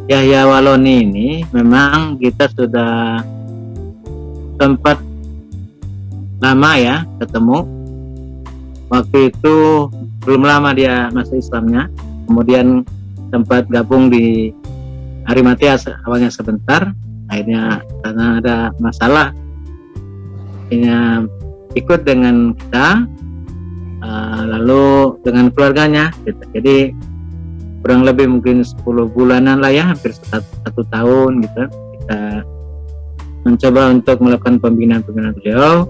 Yahya Waloni ini memang kita sudah sempat lama ya ketemu. Waktu itu belum lama dia masuk Islamnya, kemudian sempat gabung di Arimatea awalnya sebentar, akhirnya karena ada masalah akhirnya ikut dengan kita, lalu dengan keluarganya gitu. Jadi kurang lebih mungkin 10 bulanan lah ya, hampir satu tahun gitu kita mencoba untuk melakukan pembinaan beliau.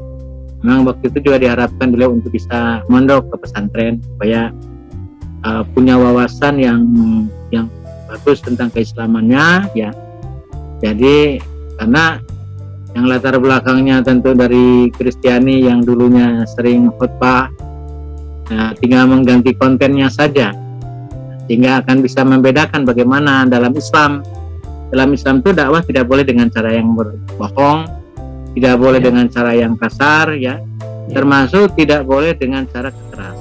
Memang waktu itu juga diharapkan beliau untuk bisa mondok ke pesantren supaya punya wawasan yang bagus tentang keislamannya ya. Jadi karena yang latar belakangnya tentu dari Kristiani yang dulunya sering khutbah, tinggal mengganti kontennya saja, sehingga akan bisa membedakan bagaimana dalam Islam. Dalam Islam itu dakwah tidak boleh dengan cara yang berbohong, tidak boleh dengan cara yang kasar ya, termasuk tidak boleh dengan cara kekerasan.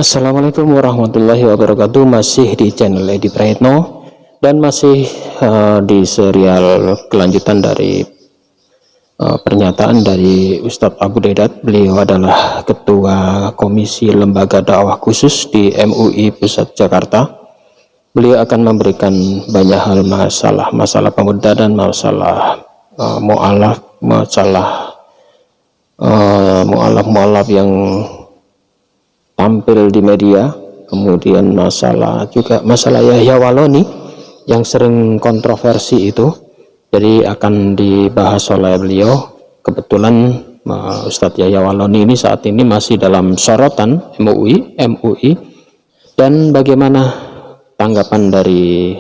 Assalamualaikum warahmatullahi wabarakatuh. Masih di channel Edi Praetno dan masih di serial kelanjutan dari pernyataan dari Ustadz Abu Dedat. Beliau adalah Ketua Komisi Lembaga Dakwah Khusus di MUI Pusat Jakarta. Beliau akan memberikan banyak hal, masalah pemuda dan masalah mualaf yang tampil di media, kemudian masalah Yahya Waloni yang sering kontroversi itu, jadi akan dibahas oleh beliau. Kebetulan Ustadz Yahya Waloni ini saat ini masih dalam sorotan MUI, dan bagaimana tanggapan dari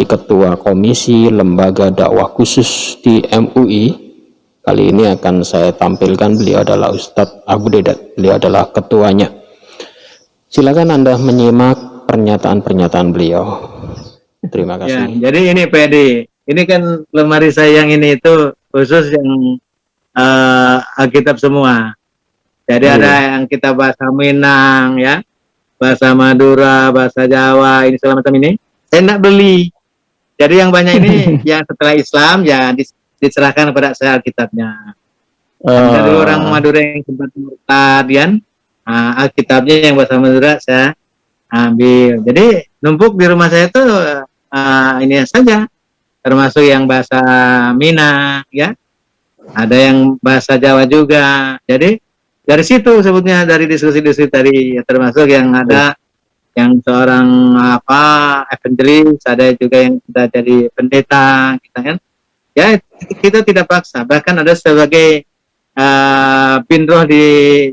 Ketua Komisi Lembaga Dakwah Khusus di MUI. Kali ini akan saya tampilkan. Beliau adalah Ustadz Abu Dedat, beliau adalah ketuanya. Silakan Anda menyimak pernyataan beliau. Terima kasih. Ya, jadi ini Pak Edi, ini kan lemari saya yang ini itu khusus yang Alkitab semua. Jadi ada yang kita bahasa Minang ya, bahasa Madura, bahasa Jawa, ini segala macam ini. Saya tidak beli. Jadi yang banyak ini yang setelah Islam ya diserahkan kepada saya Alkitabnya. Ada dulu orang Madura yang sempat murtad, Alkitabnya yang bahasa Madura saya ambil. Jadi numpuk di rumah saya itu ini saja, termasuk yang bahasa Minang, ya. Ada yang bahasa Jawa juga. Jadi dari situ sebutnya, dari diskusi-diskusi tadi, ya, termasuk yang ada yang seorang evangelis, ada juga yang sudah jadi pendeta, kita kan. Ya, kita tidak paksa. Bahkan ada sebagai pinroh di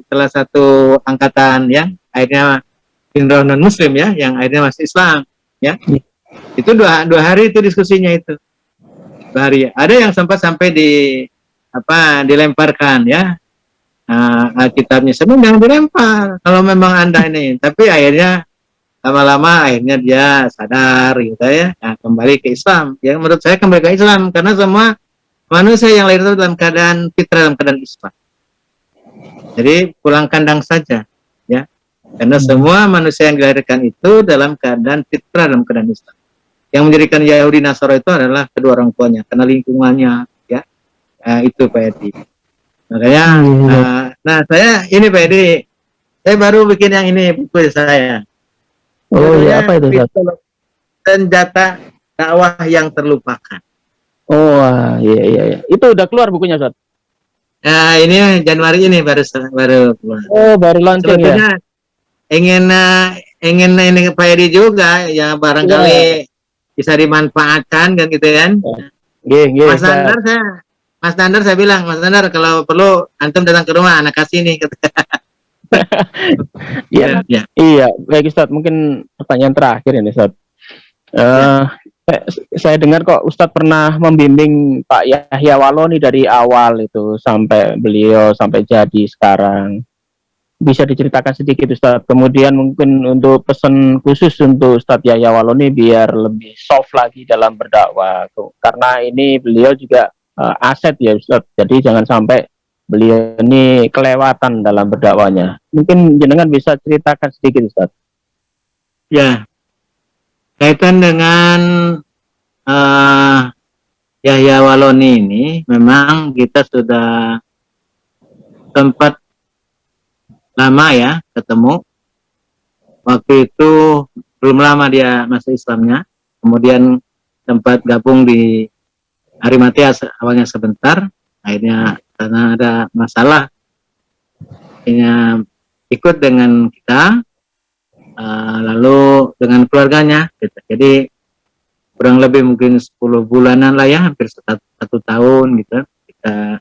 salah satu angkatan yang akhirnya pinroh non muslim ya, yang akhirnya masih Islam ya. Itu dua hari itu diskusinya itu. 2 hari. Ada yang sampai dilemparkan ya. Alkitabnya sebenarnya dilempar kalau memang Anda ini, tapi akhirnya lama-lama akhirnya dia sadar gitu ya, kembali ke Islam. Ya, menurut saya kembali ke Islam karena semua manusia yang lahir itu dalam keadaan fitrah, dalam keadaan Islam. Jadi pulang kandang saja ya, karena semua manusia yang dilahirkan itu dalam keadaan fitrah, dalam keadaan Islam. Yang menjadikan Yahudi Nasara itu adalah kedua orang tuanya, karena lingkungannya ya. Itu Pak Edi. Makanya nah saya ini Pak Edi, saya baru bikin yang ini, buku saya. Oh ya, apa itu? Senjata dakwah yang terlupakan. Oh iya. Itu udah keluar bukunya, Ustaz? Nah, ini Januari ini baru keluar. Oh, baru launching ya. Ingin ini Pak Edi juga ya, barangkali bisa dimanfaatkan kan gitu kan. Mas Nandar saya bilang, Mas Nandar kalau perlu antum datang ke rumah, anak kasih nih. Iya, baik Ustaz. Mungkin pertanyaan terakhir ini, Ustaz. Saya dengar kok Ustadz pernah membimbing Pak Yahya Waloni dari awal itu sampai beliau sampai jadi sekarang. Bisa diceritakan sedikit Ustadz. Kemudian mungkin untuk pesan khusus untuk Ustadz Yahya Waloni biar lebih soft lagi dalam berdakwah. Karena ini beliau juga aset ya Ustadz. Jadi jangan sampai beliau ini kelewatan dalam berdakwahnya. Mungkin jenengan bisa ceritakan sedikit Ustadz. Ya, kaitan dengan Yahya Waloni ini, memang kita sudah sempat lama ya ketemu. Waktu itu belum lama dia masuk Islamnya, kemudian sempat gabung di Arimatea awalnya sebentar, akhirnya karena ada masalah, akhirnya ikut dengan kita, lalu dengan keluarganya, gitu. Jadi kurang lebih mungkin 10 bulanan lah ya, hampir satu tahun gitu, kita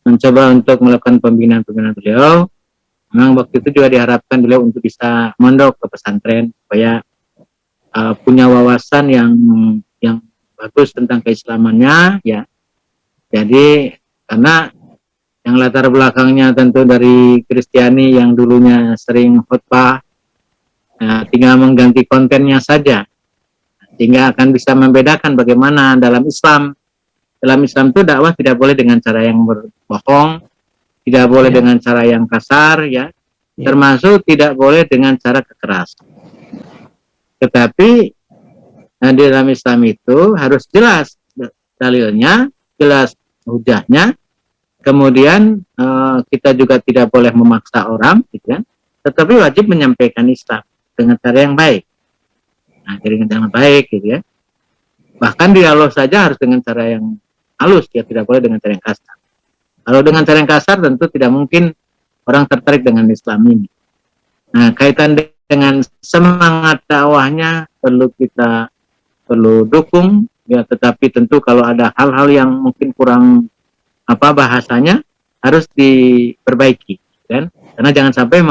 mencoba untuk melakukan pembinaan beliau. Memang waktu itu juga diharapkan beliau untuk bisa mondok ke pesantren supaya punya wawasan yang bagus tentang keislamannya ya. Jadi karena yang latar belakangnya tentu dari Kristiani yang dulunya sering khutbah, tinggal mengganti kontennya saja, sehingga akan bisa membedakan bagaimana dalam Islam. Dalam Islam itu dakwah tidak boleh dengan cara yang berbohong, tidak boleh dengan cara yang kasar ya, termasuk tidak boleh dengan cara kekerasan. Tetapi di dalam Islam itu harus jelas dalilnya, jelas hujahnya. Kemudian kita juga tidak boleh memaksa orang, gitu kan? Tetapi wajib menyampaikan Islam dengan cara yang baik. Nah, dengan cara yang baik, gitu ya. Bahkan dialog saja harus dengan cara yang halus, ya tidak boleh dengan cara yang kasar. Kalau dengan cara yang kasar tentu tidak mungkin orang tertarik dengan Islam ini. Nah, kaitan dengan semangat dakwahnya perlu dukung ya, tetapi tentu kalau ada hal-hal yang mungkin kurang bahasanya harus diperbaiki kan, karena jangan sampai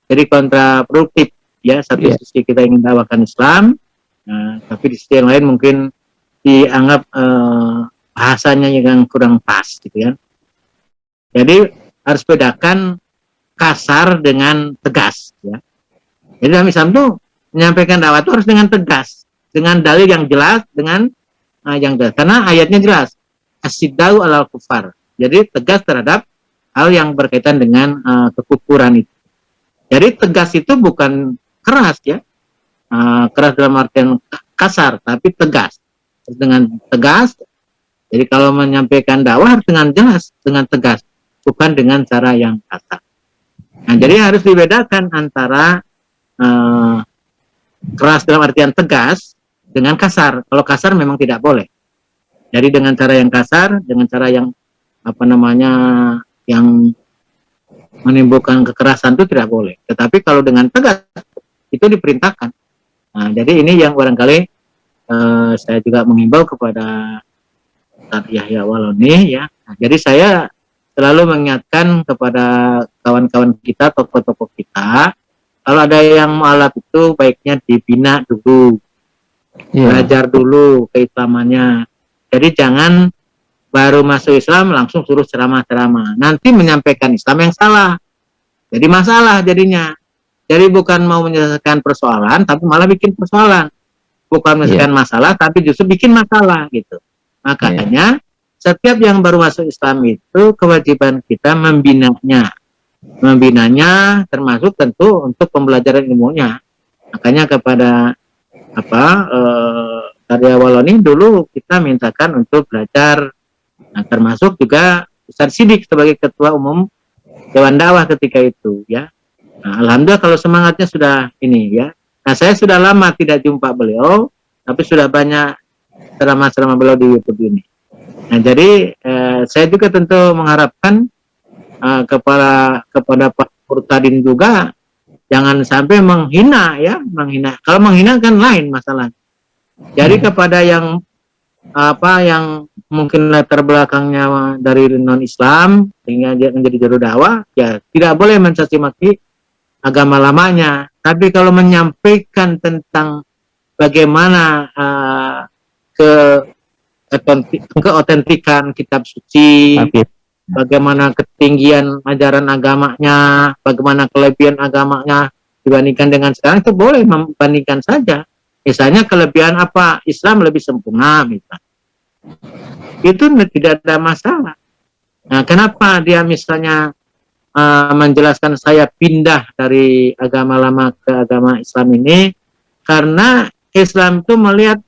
jadi kontraproduktif ya. Satu sisi kita ingin dakwakan Islam, tapi di sisi yang lain mungkin dianggap bahasanya yang kurang pas gitu kan. Jadi harus bedakan kasar dengan tegas ya. Jadi dalam Islam itu menyampaikan dakwah itu harus dengan tegas, dengan dalil yang jelas, dengan yang jelas. Karena ayatnya jelas, asyidau alal kufar. Jadi tegas terhadap hal yang berkaitan dengan kekufuran itu. Jadi tegas itu bukan keras ya, keras dalam artian kasar, tapi tegas. Dengan tegas. Jadi kalau menyampaikan dakwah harus dengan jelas, dengan tegas, bukan dengan cara yang kasar. Nah, jadi harus dibedakan antara keras dalam artian tegas dengan kasar. Kalau kasar memang tidak boleh. Jadi dengan cara yang kasar, dengan cara yang yang menimbulkan kekerasan itu tidak boleh. Tetapi kalau dengan tegas itu diperintahkan. Nah, jadi ini yang barangkali saya juga mengimbau kepada Ustadz Yahya Waloni ya. Nah, jadi saya selalu mengingatkan kepada kawan-kawan kita, tokoh-tokoh kita, kalau ada yang mualaf itu baiknya dibina dulu, belajar dulu keislamannya. Jadi jangan baru masuk Islam langsung suruh ceramah-ceramah, nanti menyampaikan Islam yang salah, jadi masalah jadinya. Jadi bukan mau menyelesaikan persoalan, tapi malah bikin persoalan. Bukan menyelesaikan masalah, tapi justru bikin masalah gitu. Makanya setiap yang baru masuk Islam itu kewajiban kita membinanya. Membinanya termasuk tentu untuk pembelajaran ilmunya. Makanya kepada Yahya Waloni dulu kita mintakan untuk belajar, termasuk juga Ustadz Sidik sebagai ketua umum Dewan Dakwah ketika itu ya. Nah, alhamdulillah kalau semangatnya sudah ini ya. Nah, saya sudah lama tidak jumpa beliau, tapi sudah banyak ceramah-ceramah beliau di YouTube ini. Nah, jadi saya juga tentu mengharapkan kepada Pak Murtadin juga jangan sampai menghina ya, menghina. Kalau menghina kan lain masalah. Jadi kepada yang yang mungkin latar belakangnya dari non Islam sehingga dia menjadi juru dakwah, ya tidak boleh mencaci maki agama lamanya. Tapi kalau menyampaikan tentang bagaimana keotentikan kitab suci, bagaimana ketinggian ajaran agamanya, bagaimana kelebihan agamanya dibandingkan dengan sekarang, itu boleh membandingkan saja. Misalnya kelebihan apa, Islam lebih sempurna misalnya, itu tidak ada masalah. Nah, kenapa dia misalnya menjelaskan saya pindah dari agama lama ke agama Islam ini? Karena Islam itu melihat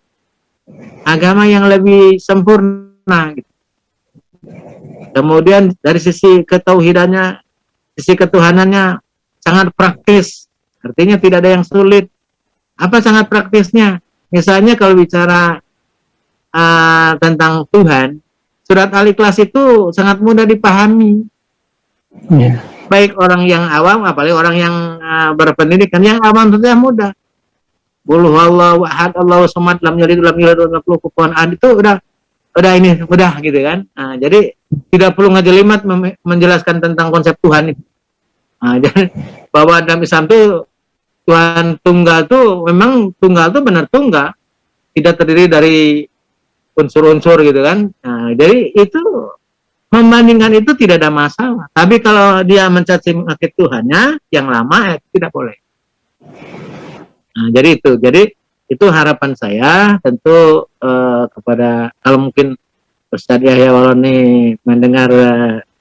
agama yang lebih sempurna gitu. Kemudian dari sisi ketauhidannya, sisi ketuhanannya sangat praktis, artinya tidak ada yang sulit. Apa sangat praktisnya? Misalnya kalau bicara tentang Tuhan, surat Al-Ikhlas itu sangat mudah dipahami. Baik orang yang awam, apalagi orang yang berpendidikan. Yang awam saja mudah. Qul huwallahu ahad, Allahu samad, lam yalid walam yulad walam yakul lahu kufuwan ahad, itu udah ini mudah gitu kan. Nah, jadi tidak perlu ngejelimet menjelaskan tentang konsep Tuhan itu. Nah, jadi bahwa dalam Islam itu Tuhan tunggal tuh memang tunggal tuh benar tunggal, tidak terdiri dari unsur-unsur gitu kan. Nah, jadi itu membandingkan itu tidak ada masalah. Tapi kalau dia mencaci maki Tuhannya yang lama, tidak boleh. Nah, jadi itu harapan saya tentu kepada, kalau mungkin Ustadz Yahya Waloni mendengar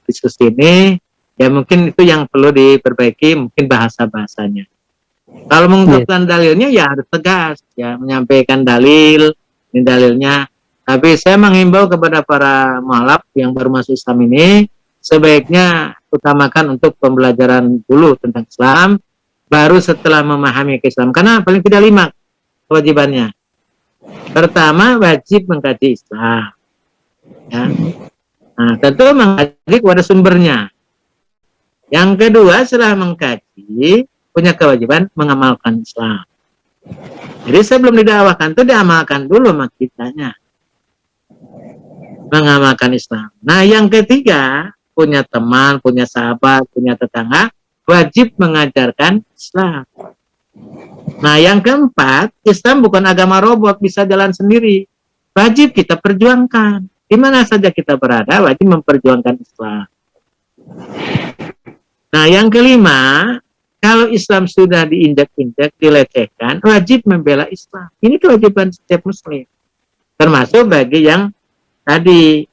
diskusi ini, ya mungkin itu yang perlu diperbaiki, mungkin bahasa-bahasanya. Kalau mengungkapkan dalilnya ya harus tegas, ya menyampaikan dalil, ini dalilnya. Tapi saya menghimbau kepada para mualaf yang baru masuk Islam ini, sebaiknya utamakan untuk pembelajaran dulu tentang Islam, baru setelah memahami Islam. Karena paling tidak 5 kewajibannya. Pertama, wajib mengkaji Islam. Ya. Nah, tentu mengkaji kepada sumbernya. Yang kedua, setelah mengkaji, punya kewajiban mengamalkan Islam. Jadi sebelum didakwahkan itu diamalkan dulu makitanya. Mengamalkan Islam. Nah, yang ketiga, punya teman, punya sahabat, punya tetangga, wajib mengajarkan Islam. Nah, yang keempat, Islam bukan agama robot, bisa jalan sendiri. Wajib kita perjuangkan. Di mana saja kita berada, wajib memperjuangkan Islam. Nah, yang kelima, kalau Islam sudah diinjak-injak, dilecehkan, wajib membela Islam. Ini kewajiban setiap Muslim. Termasuk bagi yang tadi,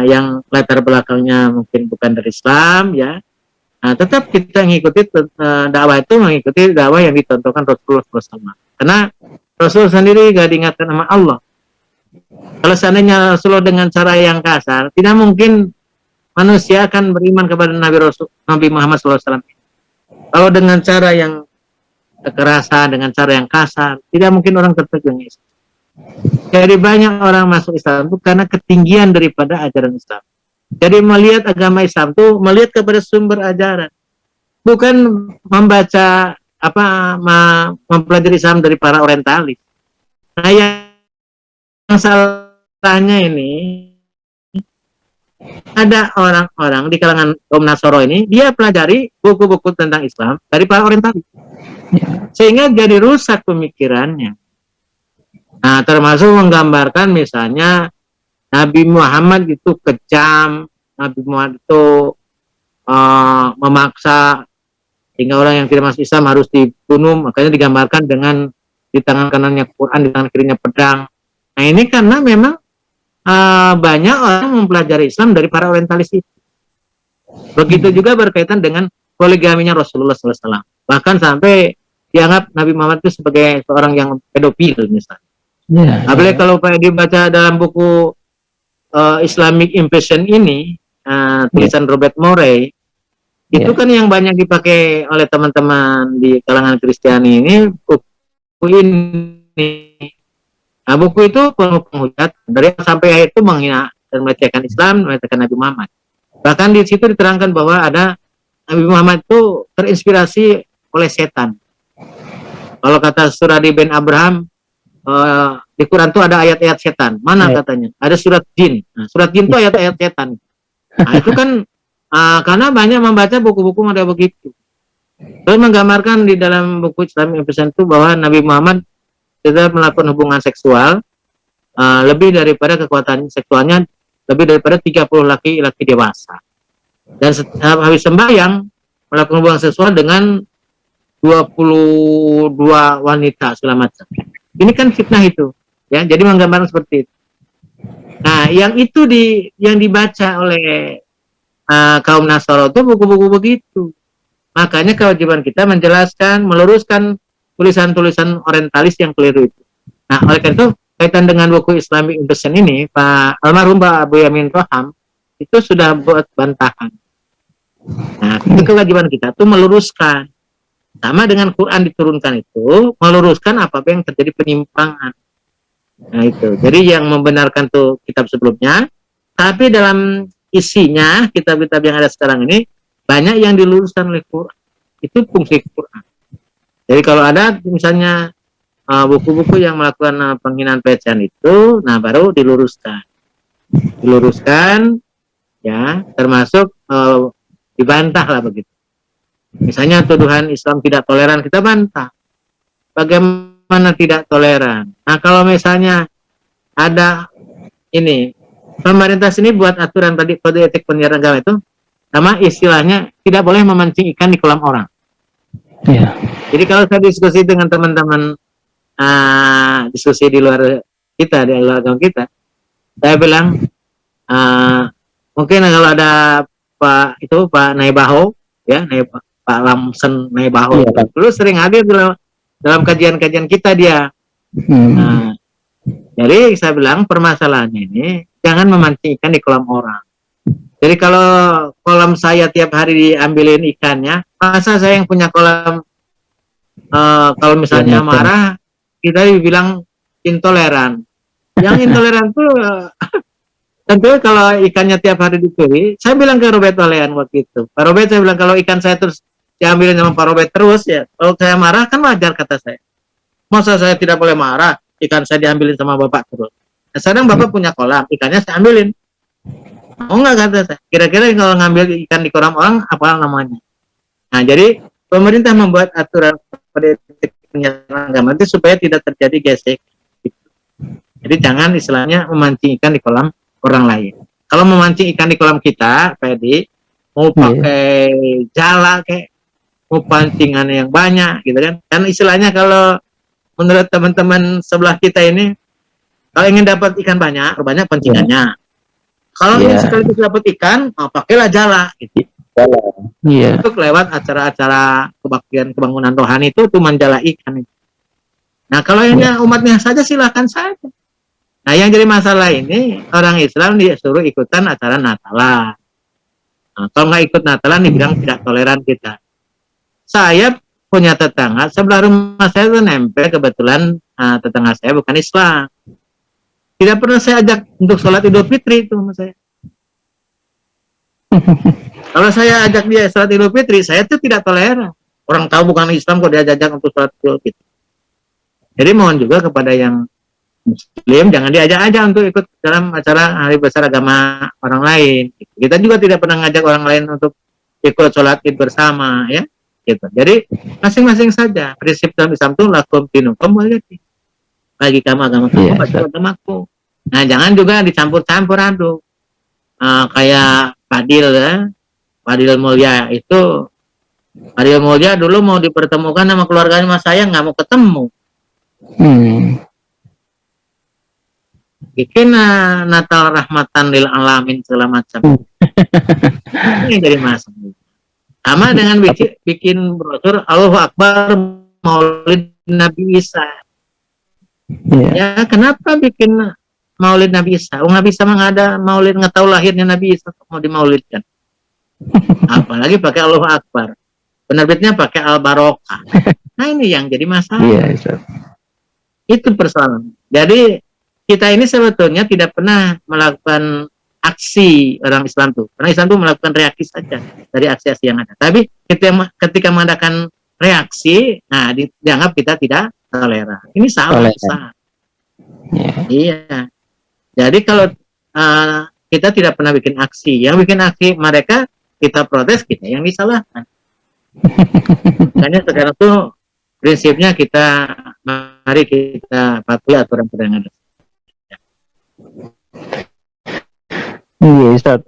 yang latar belakangnya mungkin bukan dari Islam, ya. Nah, tetap kita mengikuti dakwah itu, mengikuti dakwah yang dicontohkan Rasulullah SAW. Karena Rasul sendiri gak diingatkan sama Allah. Kalau seandainya Rasulullah dengan cara yang kasar, tidak mungkin manusia akan beriman kepada Nabi Muhammad SAW. Kalau dengan cara yang kekerasan, dengan cara yang kasar, tidak mungkin orang terpegang Islam. Jadi banyak orang masuk Islam itu karena ketinggian daripada ajaran Islam. Jadi melihat agama Islam itu melihat kepada sumber ajaran, bukan membaca mempelajari Islam dari para orientalis. Nah, yang salahnya ini ada orang-orang di kalangan kaum Nasoro ini, dia pelajari buku-buku tentang Islam dari para orientalis, sehingga jadi rusak pemikirannya. Nah, termasuk menggambarkan misalnya Nabi Muhammad itu kejam, Nabi Muhammad itu memaksa sehingga orang yang tidak masuk Islam harus dibunuh, makanya digambarkan dengan di tangan kanannya Quran, di tangan kirinya pedang. Nah, ini karena memang banyak orang mempelajari Islam dari para orientalis itu. Begitu juga berkaitan dengan poligaminya Rasulullah SAW. Bahkan sampai dianggap Nabi Muhammad itu sebagai seorang yang pedofil misalnya. Apalagi kalau dibaca dalam buku Islamic Invasion ini, tulisan Robert Murray, itu kan yang banyak dipakai oleh teman-teman di kalangan Kristiani ini, buku ini. Nah, buku itu penuh penghujat dari sampai akhir itu menghina dan melecehkan Islam, melecehkan Nabi Muhammad. Bahkan di situ diterangkan bahwa ada Nabi Muhammad itu terinspirasi oleh setan. Kalau kata Suradi bin Abraham, di Quran itu ada ayat-ayat setan. Mana katanya? Ada surat jin. Nah, surat jin itu ayat-ayat setan. Nah, itu kan karena banyak membaca buku-buku model begitu. Terus menggambarkan di dalam buku Islamic Invasion itu bahwa Nabi Muhammad kita melakukan hubungan seksual lebih daripada kekuatan seksualnya lebih daripada 30 laki-laki dewasa. Dan habis sembahyang melakukan hubungan seksual dengan 22 wanita segala macam. Ini kan fitnah itu, ya. Jadi menggambarkan seperti itu. Nah, yang itu yang dibaca oleh kaum Nasara itu buku-buku begitu. Makanya kewajiban kita menjelaskan, meluruskan tulisan-tulisan orientalis yang keliru itu. Nah, oleh karena itu kaitan dengan buku Islamic Impression ini, Pak almarhum Pak Abu Yamin Roham itu sudah buat bantahan. Nah, itu kewajiban kita tuh meluruskan. Sama dengan Quran diturunkan itu, meluruskan apa yang terjadi penyimpangan. Nah itu, jadi yang membenarkan tuh kitab sebelumnya, tapi dalam isinya kitab-kitab yang ada sekarang ini banyak yang diluruskan oleh Quran. Itu fungsi Quran. Jadi kalau ada misalnya buku-buku yang melakukan penghinaan pelecehan itu, nah baru diluruskan, ya, termasuk dibantah lah begitu. Misalnya tuduhan Islam tidak toleran, kita bantah. Bagaimana tidak toleran? Nah, kalau misalnya ada ini, pemerintah sini buat aturan tadi kode etik penyiaran agama itu, sama istilahnya tidak boleh memancing ikan di kolam orang. Yeah. Jadi kalau saya diskusi dengan teman-teman diskusi di luar kita, di luar agama kita, saya bilang mungkin kalau ada Pak Naibaho, ya, Pak Lamsen Naibaho, yeah, dulu sering hadir dalam kajian-kajian kita dia. Nah, jadi saya bilang permasalahannya ini jangan memancing ikan di kolam orang. Jadi kalau kolam saya tiap hari diambilin ikannya, masa saya yang punya kolam kalau misalnya marah kita dibilang intoleran. Yang intoleran tuh tentu kalau ikannya tiap hari dicuri. Saya bilang ke Robert Walean waktu itu, Pak Robert, saya bilang kalau ikan saya terus diambilin sama Pak Robert terus, ya kalau saya marah kan wajar, kata saya. Masa saya tidak boleh marah, ikan saya diambilin sama Bapak terus. Nah, sekarang Bapak punya kolam, ikannya saya ambilin. Oh enggak, kata saya. Kira-kira kalau ngambil ikan di kolam orang, apa namanya? Nah, jadi pemerintah membuat aturan pada penyiaran agama itu supaya tidak terjadi gesek. Jadi jangan istilahnya memancing ikan di kolam orang lain. Kalau memancing ikan di kolam kita, Pak Edi, mau pakai jala kayak, mau pancingan yang banyak, gitu kan? Kan istilahnya kalau menurut teman-teman sebelah kita ini, kalau ingin dapat ikan banyak pancingannya. Kalau ingin sekaligus dapat ikan, pakailah jala, gitu. Untuk lewat acara-acara kebaktian kebangunan rohani itu menjala ikan. Nah, kalau hanya umatnya saja silakan saja. Nah, yang jadi masalah ini orang Islam disuruh ikutan acara Natalan. Nah, kalau nggak ikut Natalan dibilang tidak toleran kita. Saya punya tetangga sebelah rumah saya itu nempel, kebetulan tetangga saya bukan Islam. Tidak pernah saya ajak untuk sholat Idul Fitri itu sama saya. Kalau saya ajak dia sholat Idul Fitri, saya itu tidak toleran. Orang tahu bukan Islam kok dia ajak untuk sholat Idul Fitri. Jadi mohon juga kepada yang Muslim jangan diajak-ajak untuk ikut dalam acara hari besar agama orang lain. Kita juga tidak pernah ngajak orang lain untuk ikut sholat Id bersama, ya. Gitu. Jadi masing-masing saja. Prinsip dalam Islam itu lakum dinukum waliyadin. Bagi kamu agama kamu, bagi agamaku. Nah, jangan juga dicampur-campur aduk. Kayak Fadil, ya. Fadil Mulya itu, Fadil Mulya dulu mau dipertemukan sama keluarganya sama saya, nggak mau ketemu. Bikin Natal rahmatan lil alamin segala macam. Ini dari masalah. Sama dengan bikin brosur Allahu Akbar Maulid Nabi Isa. Ya, kenapa bikin Maulid Nabi Isa? Nabi Isa mah ada Maulid, nggak tahu lahirnya Nabi Isa mau dimaulidkan. Apalagi pakai Allahu Akbar. Penerbitnya pakai Al Barokah. Nah, ini yang jadi masalah. Itu persoalan. Jadi kita ini sebetulnya tidak pernah melakukan aksi orang Islam tuh. Karena Islam tuh melakukan reaksi saja dari aksi-aksi yang ada. Tapi ketika mengadakan reaksi, nah dianggap kita tidak toleran. Ini salah. Iya. Jadi kalau kita tidak pernah bikin aksi, yang bikin aksi mereka, kita protes, kita yang disalahkan. Makanya sekarang tuh prinsipnya kita mari kita patuhi aturan-aturan yang ada. Iya, Ustaz.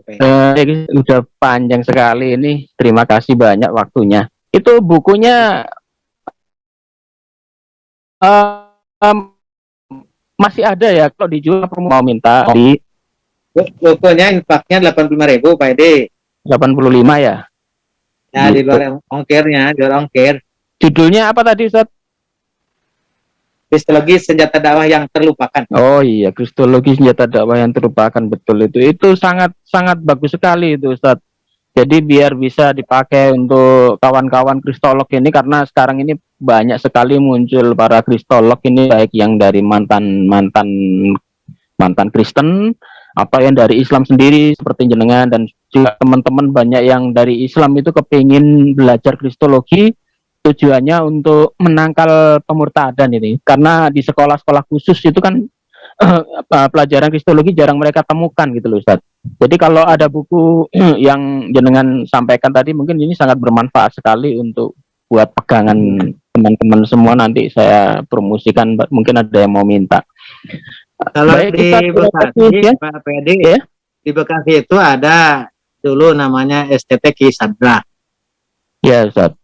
Udah panjang sekali ini. Terima kasih banyak waktunya. Itu bukunya em, masih ada ya kalau dijual, aku mau minta di Bukunya infaknya 85.000 Pak Edi. 85 ya. Ya, di luar ongkirnya, di luar ongkir. Judulnya apa tadi, Ustaz? Kristologi senjata dakwah yang terlupakan. Oh iya, Kristologi senjata dakwah yang terlupakan, betul itu. Itu sangat sangat bagus sekali itu, Ustaz. Jadi biar bisa dipakai untuk kawan-kawan kristolog ini, karena sekarang ini banyak sekali muncul para kristolog ini, baik yang dari mantan Kristen, apa yang dari Islam sendiri seperti jenengan, dan juga teman-teman banyak yang dari Islam itu kepingin belajar kristologi, tujuannya untuk menangkal pemurtadan ini, karena di sekolah-sekolah khusus itu kan pelajaran kristologi jarang mereka temukan gitu loh, Ustaz. Jadi kalau ada buku yang jenengan sampaikan tadi, mungkin ini sangat bermanfaat sekali untuk buat pegangan teman-teman semua. Nanti saya promosikan, mungkin ada yang mau minta. Kalau Baik, di Ustaz, Bekasi, ya. Pak Pedi, Ya. di Bekasi itu ada dulu namanya STT Ki Sadra. Ya, Ustaz.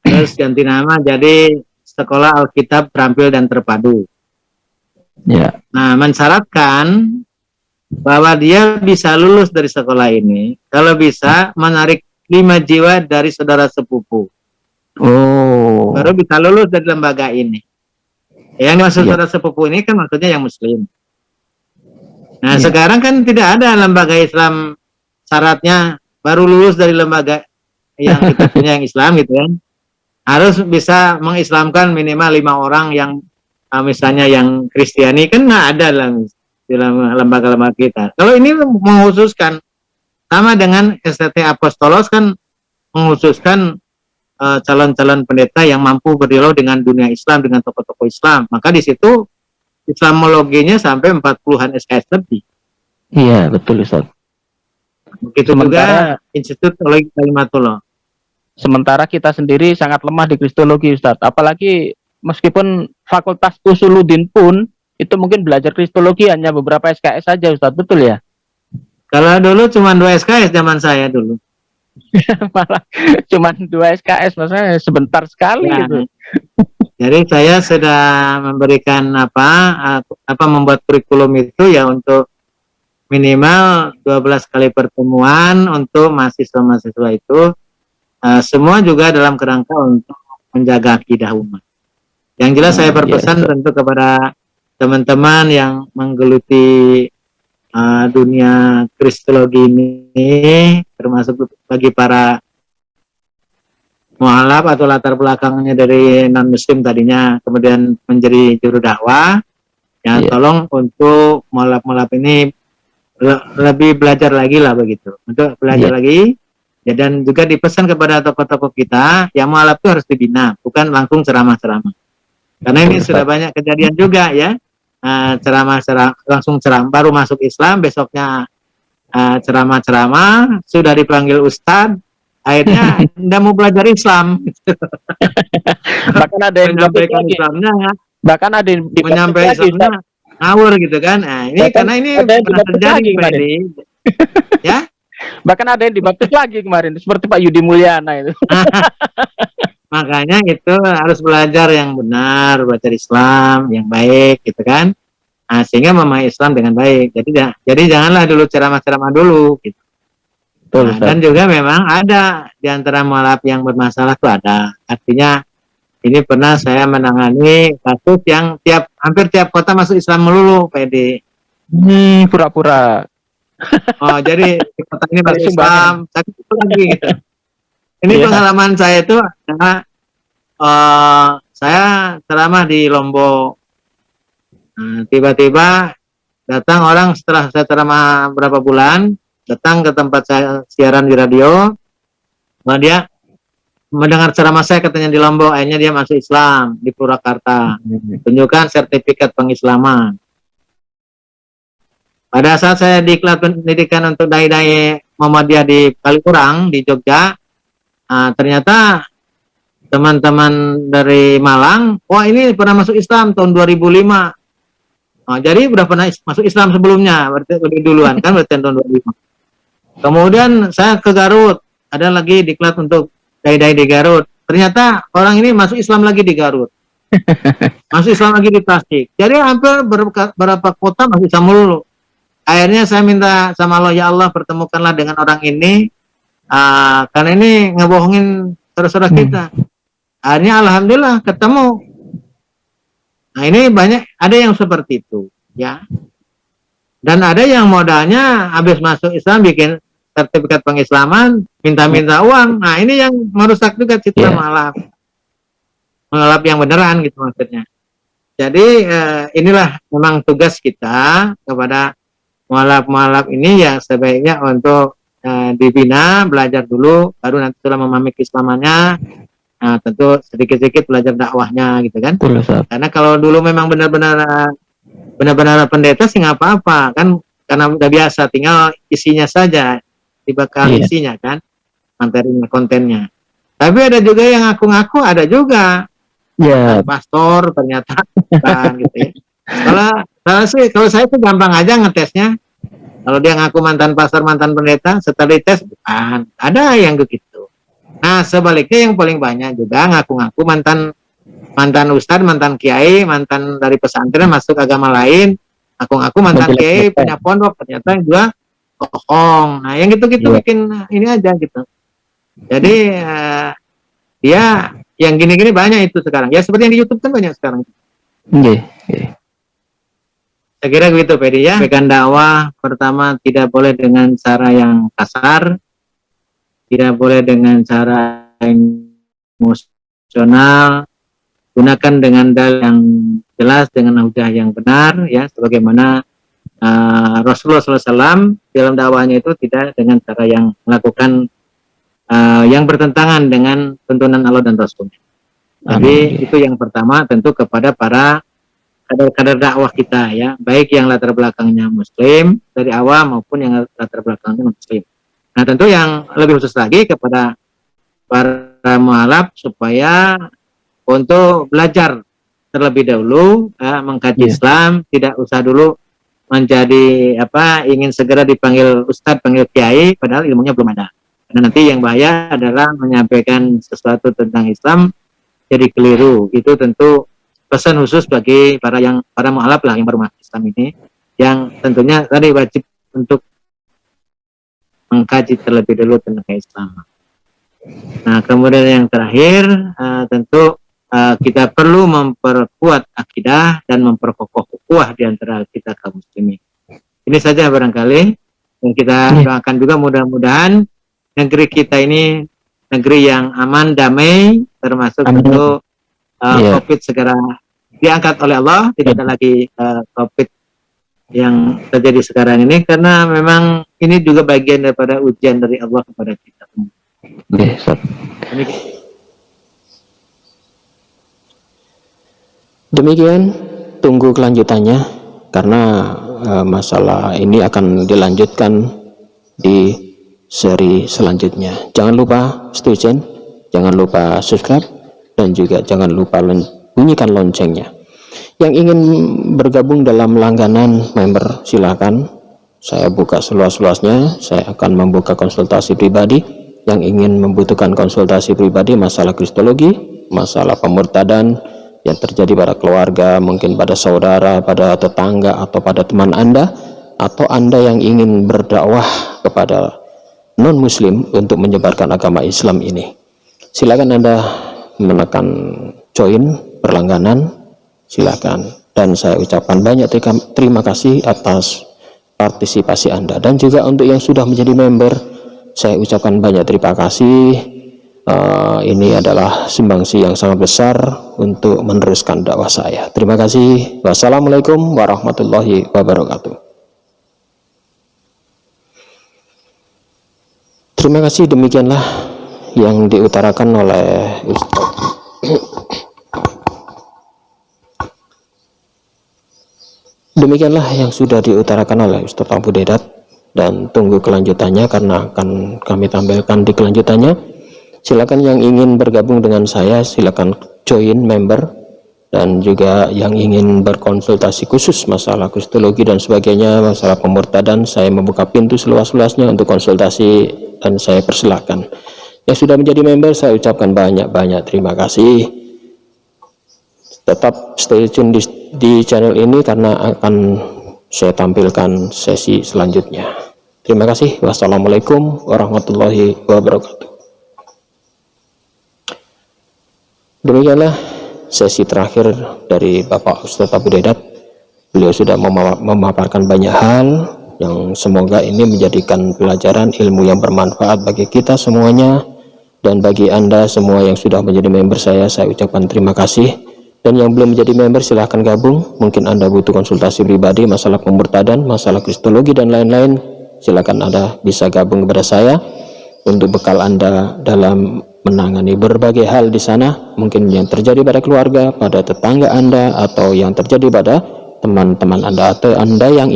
Terus ganti nama jadi Sekolah Alkitab Terampil dan Terpadu. Ya. Nah, mensyaratkan bahwa dia bisa lulus dari sekolah ini kalau bisa menarik 5 jiwa dari saudara sepupu. Oh. Baru bisa lulus dari lembaga ini. Yang dimaksud Ya. saudara sepupu ini kan maksudnya yang Muslim. Nah, Ya. sekarang kan tidak ada lembaga Islam syaratnya baru lulus dari lembaga yang kita punya yang Islam gitu kan. Harus bisa mengislamkan minimal 5 orang yang misalnya yang Kristiani, kan nggak ada di lembaga-lembaga kita. Kalau ini mengkhususkan, sama dengan STT Apostolos kan mengkhususkan calon-calon pendeta yang mampu berdialog dengan dunia Islam, dengan tokoh-tokoh Islam. Maka di situ Islamologinya sampai 40-an SKS lebih. Iya, betul, Ustaz. Begitu juga Institut Teologi Kalimatullah. Sementara kita sendiri sangat lemah di kristologi, Ustaz. Apalagi meskipun Fakultas Usuluddin pun itu mungkin belajar kristologi hanya beberapa SKS saja, Ustaz. Betul ya? Kalau dulu cuma 2 SKS zaman saya dulu. Malah cuma 2 SKS, maksudnya sebentar sekali Ya. gitu. Jadi saya sudah memberikan membuat kurikulum itu ya untuk minimal 12 kali pertemuan untuk mahasiswa-mahasiswa itu, semua juga dalam kerangka untuk menjaga akidah umat. Yang jelas saya berpesan tentu kepada teman-teman yang menggeluti dunia kristologi ini, termasuk bagi para mualaf atau latar belakangnya dari non muslim tadinya kemudian menjadi juru dakwah, ya tolong untuk mualaf-mualaf ini lebih belajar lagi lah begitu, untuk belajar lagi ya, dan juga dipesan kepada tokoh-tokoh kita yang mualaf itu harus dibina, bukan langsung ceramah-ceramah, karena ini sudah banyak kejadian juga ya. Ceramah-ceramah langsung ceramah baru masuk Islam, besoknya ceramah-ceramah sudah dipanggil ustadz, akhirnya tidak mau belajar Islam. Bahkan ada yang menyampaikan Islamnya, bahkan ada yang menyampaikan Islamnya ngawur gitu kan. Nah, ini bahkan karena ini pernah terjadi Pak Edi. Ya. Bahkan ada yang dibaptis lagi kemarin seperti Pak Yudi Mulyana itu. Makanya itu harus belajar yang benar, belajar Islam yang baik gitu kan. Nah, sehingga memahami Islam dengan baik. Jadi janganlah dulu ceramah-ceramah dulu gitu. Nah, dan juga memang ada di antara mualaf yang bermasalah itu ada. Artinya ini pernah saya menangani kasus yang hampir tiap kota masuk Islam melulu, Pak Edi. Pura-pura. Oh, jadi di kota ini masuk Islam, tapi itu lagi gitu. Ini pengalaman saya itu adalah saya ceramah di Lombok. Nah, tiba-tiba datang orang setelah saya ceramah berapa bulan, datang ke tempat saya siaran di radio. Nah, dia mendengar ceramah saya katanya di Lombok, akhirnya dia masuk Islam di Purwakarta. Tunjukkan sertifikat pengislaman. Pada saat saya diklat pendidikan untuk dai-dai Muhammadiyah di Kaliurang di Jogja, ternyata teman-teman dari Malang, wah ini pernah masuk Islam tahun 2005. Nah, jadi udah pernah masuk Islam sebelumnya, berarti lebih duluan kan, berarti tahun 2005. Kemudian saya ke Garut, ada lagi diklat untuk dai-dai di Garut. Ternyata orang ini masuk Islam lagi di Garut, masuk Islam lagi di Tasik. Jadi hampir berapa kota masuk Islam dulu. Akhirnya saya minta sama Allah, ya Allah pertemukanlah dengan orang ini, karena ini ngebohongin saudara-saudara kita. Akhirnya alhamdulillah ketemu. Nah ini banyak, ada yang seperti itu, ya. Dan ada yang modalnya habis masuk Islam bikin sertifikat pengislaman, minta-minta uang. Nah ini yang merusak juga citra mengelap yang beneran gitu maksudnya. Jadi inilah memang tugas kita kepada mualaf-mualaf ini ya, sebaiknya untuk dibina, belajar dulu, baru nanti setelah memahami keislamannya, tentu sedikit-sedikit belajar dakwahnya gitu kan. Karena kalau dulu memang benar-benar pendeta sih nggak apa-apa kan, karena udah biasa, tinggal isinya saja, dibakar isinya kan, materinya, kontennya. Tapi ada juga yang ngaku-ngaku, ada juga pastor ternyata kan gitu ya. Kalau saya tuh gampang aja ngetesnya. Kalau dia ngaku mantan pastor, mantan pendeta, setelah dites bukan, ada yang begitu. Nah sebaliknya yang paling banyak juga ngaku-ngaku mantan ustadz, mantan kiai, mantan dari pesantren masuk agama lain, ngaku-ngaku mantan kiai punya pondok, ternyata juga bohong. Nah yang gitu-gitu bikin ini aja gitu. Jadi dia yang gini-gini banyak itu sekarang. Ya seperti yang di YouTube kan banyak sekarang. Saya kira begitu Pedi ya. Sampaikan dakwah pertama tidak boleh dengan cara yang kasar, tidak boleh dengan cara emosional, gunakan dengan dalil yang jelas, dengan hujah yang benar ya, sebagaimana Rasulullah SAW dalam dakwahnya itu tidak dengan cara yang melakukan yang bertentangan dengan tuntunan Allah dan Rasulnya. Jadi itu yang pertama, tentu kepada para kader-kader dakwah kita ya, baik yang latar belakangnya Muslim dari awal maupun yang latar belakangnya Muslim. Nah tentu yang lebih khusus lagi kepada para mualaf supaya untuk belajar terlebih dahulu mengkaji Islam, tidak usah dulu menjadi ingin segera dipanggil ustadz, panggil kiai, padahal ilmunya belum ada. Karena nanti yang bahaya adalah menyampaikan sesuatu tentang Islam jadi keliru. Itu tentu pesan khusus bagi para mualaf lah yang baru masuk Islam ini, yang tentunya tadi wajib untuk mengkaji terlebih dulu tentang Islam. Nah kemudian yang terakhir tentu kita perlu memperkuat akidah dan memperkokoh ukhuwah di antara kita kaum muslimin. Ini saja barangkali yang kita doakan juga, mudah-mudahan negeri kita ini negeri yang aman, damai, termasuk tentu COVID segera diangkat oleh Allah, tidak ada lagi COVID yang terjadi sekarang ini, karena memang ini juga bagian daripada ujian dari Allah kepada kita. Demikian, tunggu kelanjutannya karena masalah ini akan dilanjutkan di seri selanjutnya. Jangan lupa stay tune, jangan lupa subscribe, dan juga jangan lupa bunyikan loncengnya. Yang ingin bergabung dalam langganan member silakan, saya buka seluas-luasnya. Saya akan membuka konsultasi pribadi. Yang ingin membutuhkan konsultasi pribadi masalah kristologi, masalah pemurtadan yang terjadi pada keluarga, mungkin pada saudara, pada tetangga, atau pada teman Anda, atau Anda yang ingin berdakwah kepada non-muslim untuk menyebarkan agama Islam ini, silakan Anda menekan join berlangganan, silakan. Dan saya ucapkan banyak terima kasih atas partisipasi Anda. Dan juga untuk yang sudah menjadi member, saya ucapkan banyak terima kasih. Ini adalah sumbangsi yang sangat besar untuk meneruskan dakwah saya. Terima kasih. Wassalamualaikum warahmatullahi wabarakatuh. Terima kasih. Demikianlah yang diutarakan oleh Ustaz. Demikianlah yang sudah diutarakan oleh Ustaz Abu Dedat, dan tunggu kelanjutannya karena akan kami tampilkan di kelanjutannya. Silakan yang ingin bergabung dengan saya, silakan join member, dan juga yang ingin berkonsultasi khusus masalah kristologi dan sebagainya, masalah pemurtadan, saya membuka pintu seluas-luasnya untuk konsultasi dan saya persilahkan. Yang sudah menjadi member, saya ucapkan banyak-banyak terima kasih. Tetap stay tune di channel ini karena akan saya tampilkan sesi selanjutnya. Terima kasih. Wassalamualaikum warahmatullahi wabarakatuh. Demikianlah sesi terakhir dari Bapak Ustadz Abu Dedat. Beliau sudah memaparkan banyak hal yang semoga ini menjadikan pelajaran ilmu yang bermanfaat bagi kita semuanya, dan bagi Anda semua yang sudah menjadi member saya ucapkan terima kasih. Dan yang belum menjadi member silahkan gabung. Mungkin Anda butuh konsultasi pribadi masalah pemurtadan, masalah kristologi dan lain-lain, silakan Anda bisa gabung kepada saya untuk bekal Anda dalam menangani berbagai hal di sana, mungkin yang terjadi pada keluarga, pada tetangga Anda, atau yang terjadi pada teman-teman Anda, atau Anda yang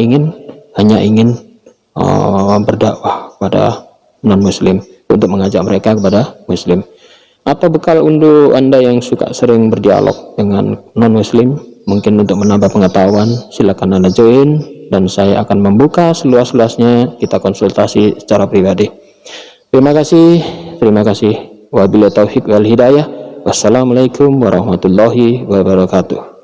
hanya ingin berdakwah pada non-muslim, untuk mengajak mereka kepada muslim. Atau bekal untuk Anda yang suka sering berdialog dengan non-muslim, mungkin untuk menambah pengetahuan, silakan Anda join, dan saya akan membuka seluas-luasnya, kita konsultasi secara pribadi. Terima kasih. Wabillahi taufiq wal hidayah. Wassalamualaikum warahmatullahi wabarakatuh.